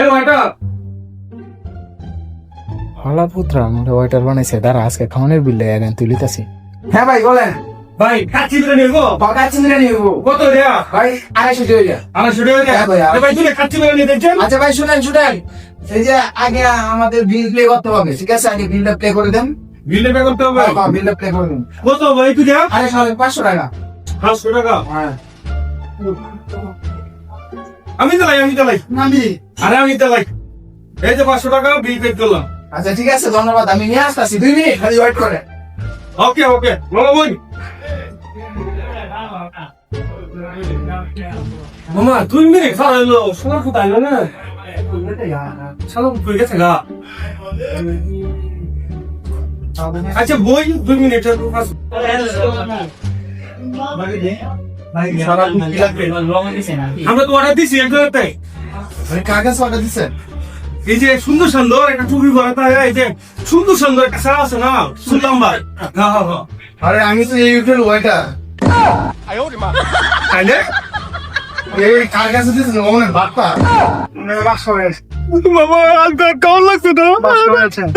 এই ওয়াইটার হলা পুত্রা মোটা ওয়াইটার বানাইছে দাঁড়া আজকে খাওয়ানোর বিল দেয় তুলিতাছি। হ্যাঁ ভাই বলেন। ভাই কাচ্চি বিরিয়ানি নেবো বাবা চিংড়ি নিবো কত রে ভাই 250 টাকা। 250 টাকা হ্যাঁ ভাই, ভাই তুই কাচ্চি বিরিয়ানি দেখছেন আচ্ছা ভাই শুনেন এই যে আগে আমাদের বিল প্লে করতে হবে, ঠিক আছে? আগে বিলটা প্লে করে দেন। বিলে পে করতে হবে বিলটা প্লে করে দেন। কত ভাই তুই যা আরে সাড়ে 500 টাকা। 500 টাকা হ্যাঁ আমি চালাই নামি। আরে আমি চালাই এই যে 500 টাকা বিল পে করলাম। আচ্ছা ঠিক আছে, ধন্যবাদ, আমি নিয়ে আসতেছি, 2 মিনিট খালি ওয়েট করে। ওকে ওকে বলো বোন মামা 2 মিনিট ফারাইলো সোনা কোথায় গেল না শালা কই গেছে গা আচ্ছা বই 2 মিনিট আমরা তো অর্ডার দিছি একজনটাই আরে কাগজ অর্ডার দিছেন? এই যে সুন্দর সুন্দর একটা টুপি পরাতা এই যে সুন্দর সুন্দর একটা শাড়ি আছে না শুনলাম ভাই হ্যাঁ হ্যাঁ হ্যাঁ আরে আমি তো এই হোটেল ওয়েটার। তাইলে এই কাগজ দিছেন ওমনে বাপ্পা। বাবা আজ কেমন লাগছে না বাস করেছেন।